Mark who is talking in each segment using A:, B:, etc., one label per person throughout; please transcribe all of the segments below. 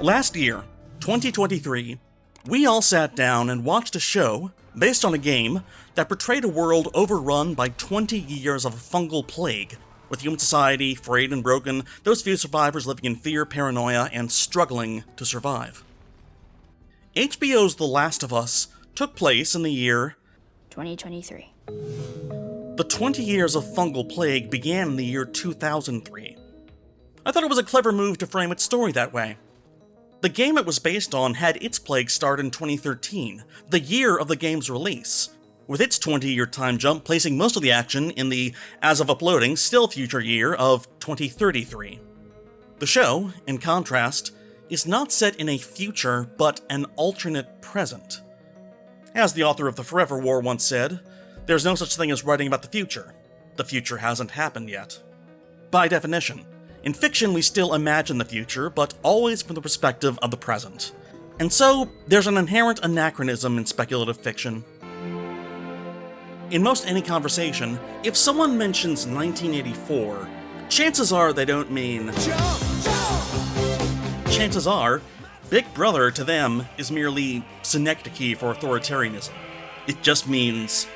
A: Last year, 2023, we all sat down and watched a show based on a game that portrayed a world overrun by 20 years of a fungal plague, with human society frayed and broken, those few survivors living in fear, paranoia, and struggling to survive. HBO's The Last of Us took place in the year
B: 2023.
A: The 20 years of fungal plague began in the year 2003. I thought it was a clever move to frame its story that way. The game it was based on had its plague start in 2013, the year of the game's release, with its 20-year time jump placing most of the action in the, as of uploading, still future year of 2033. The show, in contrast, is not set in a future, but an alternate present. As the author of The Forever War once said, there's no such thing as writing about the future. The future hasn't happened yet. By definition, in fiction we still imagine the future, but always from the perspective of the present. And so, there's an inherent anachronism in speculative fiction. In most any conversation, if someone mentions 1984, chances are they don't mean... Chances are, Big Brother to them is merely synecdoche for authoritarianism. It just means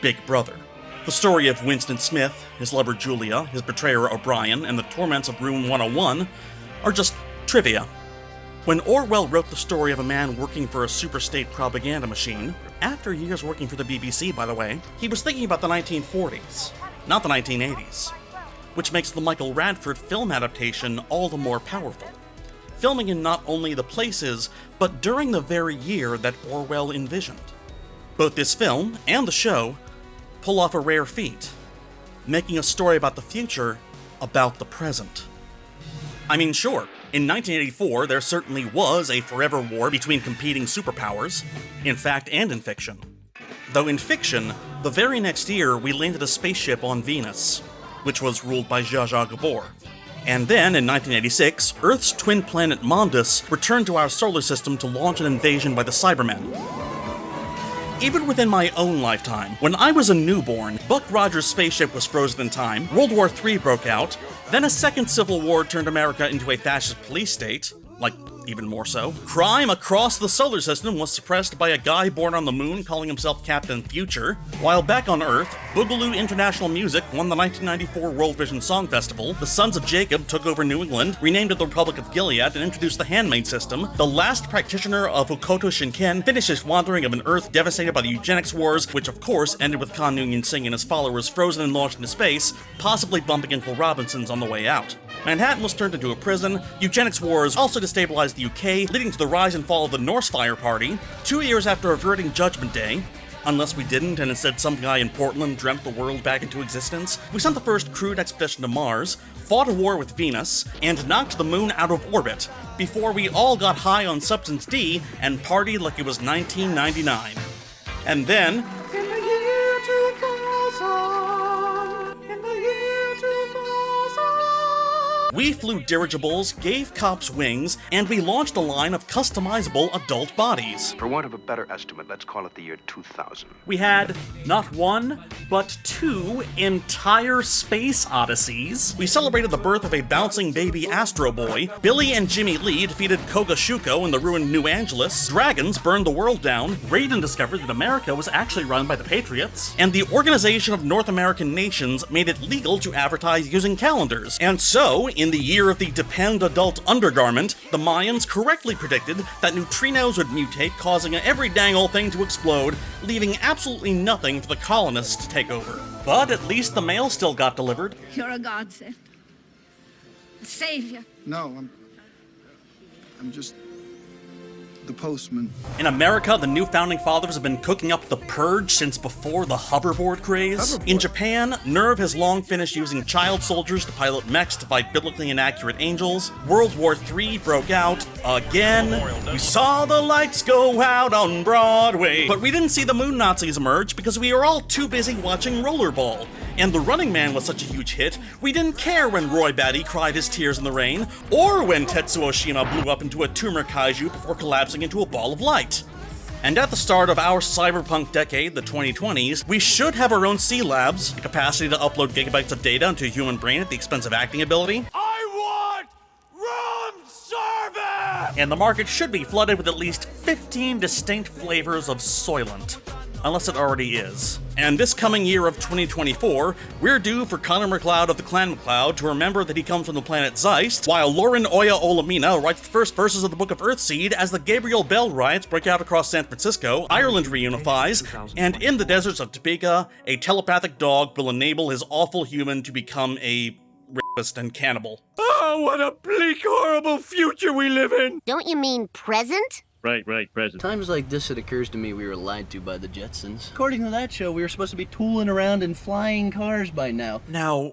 A: Big Brother. The story of Winston Smith, his lover Julia, his betrayer O'Brien, and the torments of Room 101 are just trivia. When Orwell wrote the story of a man working for a superstate propaganda machine, after years working for the BBC, by the way, he was thinking about the 1940s, not the 1980s, which makes the Michael Radford film adaptation all the more powerful, filming in not only the places, but during the very year that Orwell envisioned. Both this film and the show pull off a rare feat, making a story about the future about the present. I mean, sure, in 1984 there certainly was a forever war between competing superpowers, in fact and in fiction. Though in fiction, the very next year we landed a spaceship on Venus, which was ruled by Zsa Zsa Gabor. And then, in 1986, Earth's twin planet Mondus returned to our solar system to launch an invasion by the Cybermen. Even within my own lifetime, when I was a newborn, Buck Rogers' spaceship was frozen in time, World War III broke out, then a second civil war turned America into a fascist police state, like, even more so. Crime across the solar system was suppressed by a guy born on the moon calling himself Captain Future, while back on Earth, Boogaloo International Music won the 1994 World Vision Song Festival, the Sons of Jacob took over New England, renamed it the Republic of Gilead, and introduced the handmaid system, the last practitioner of Hokuto Shinken finished his wandering of an Earth devastated by the eugenics wars, which of course ended with Khan Noonien Singh and his followers frozen and launched into space, possibly bumping into Robinsons on the way out. Manhattan was turned into a prison, eugenics wars also destabilized the UK, leading to the rise and fall of the Norse Fire Party. 2 years after averting Judgment Day, unless we didn't and instead some guy in Portland dreamt the world back into existence, we sent the first crewed expedition to Mars, fought a war with Venus, and knocked the moon out of orbit, before we all got high on Substance D and partied like it was 1999. And then, in the year 2000, in the year 2000, we flew dirigibles, gave cops wings, and we launched a line of customizable adult bodies.
C: For want of a better estimate, let's call it the year 2000.
A: We had not one, but two entire space odysseys. We celebrated the birth of a bouncing baby Astro Boy. Billy and Jimmy Lee defeated Koga Shuko in the ruined New Angeles. Dragons burned the world down. Raiden discovered that America was actually run by the Patriots. And the Organization of North American Nations made it legal to advertise using calendars. And so, in the year of the Depend adult undergarment, the Mayans correctly predicted that neutrinos would mutate, causing every dang old thing to explode, leaving absolutely nothing for the colonists to take over. But at least the mail still got delivered.
D: You're a godsend. A savior.
E: No, I'm just the postman.
A: In America, the new founding fathers have been cooking up the purge since before the hoverboard craze. In Japan, NERV has long finished using child soldiers to pilot mechs to fight biblically inaccurate angels. World War III broke out again. We saw the lights go out on Broadway. But we didn't see the moon Nazis emerge because we were all too busy watching Rollerball. And The Running Man was such a huge hit, we didn't care when Roy Batty cried his tears in the rain, or when Tetsuo Shima blew up into a tumor kaiju before collapsing into a ball of light. And at the start of our cyberpunk decade, the 2020s, we should have our own C-Labs, the capacity to upload gigabytes of data into a human brain at the expense of acting ability.
F: I want room service!
A: and the market should be flooded with at least 15 distinct flavors of Soylent. Unless it already is. And this coming year of 2024, we're due for Connor McLeod of the Clan McLeod to remember that he comes from the planet Zeist, while Lauren Oya Olamina writes the first verses of the Book of Earthseed as the Gabriel Bell riots break out across San Francisco, Ireland reunifies, and in the deserts of Topeka, a telepathic dog will enable his awful human to become a rapist and cannibal.
B: Oh, what a bleak, horrible future we live in!
F: Don't you mean present?
B: Right, present.
G: Times like this, it occurs to me we were lied to by the Jetsons. According to that show, we were supposed to be tooling around in flying cars by now.
A: Now,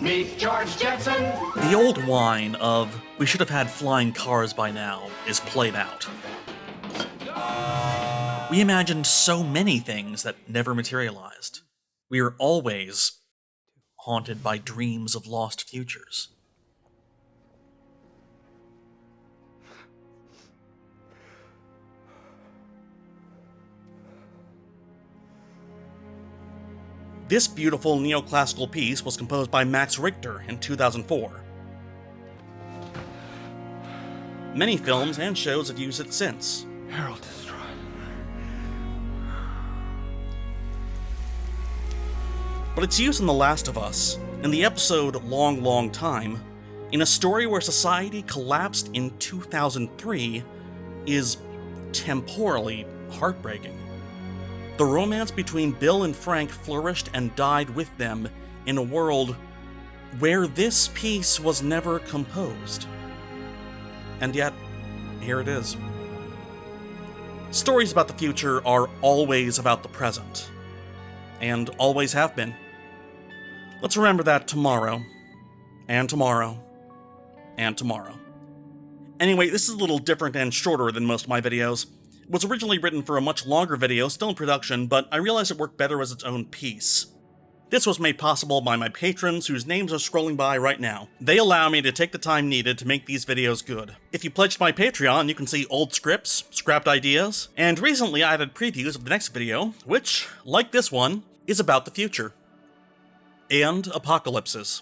H: Meet George Jetson.
A: the old whine of "we should have had flying cars by now" is played out. We imagined so many things that never materialized. We are always haunted by dreams of lost futures. This beautiful neoclassical piece was composed by Max Richter in 2004. Many films and shows have used it since.
E: Harold destroyed.
A: But its use in The Last of Us, in the episode Long, Long Time, in a story where society collapsed in 2003, is temporally heartbreaking. The romance between Bill and Frank flourished and died with them in a world where this piece was never composed. And yet, here it is. Stories about the future are always about the present, and always have been. Let's remember that tomorrow, and tomorrow, and tomorrow. Anyway, this is a little different and shorter than most of my videos. It was originally written for a much longer video, still in production, but I realized it worked better as its own piece. This was made possible by my patrons, whose names are scrolling by right now. They allow me to take the time needed to make these videos good. If you pledge to my Patreon, you can see old scripts, scrapped ideas, and recently I added previews of the next video, which, like this one, is about the future. And apocalypses.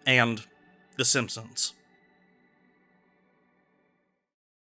A: And The Simpsons.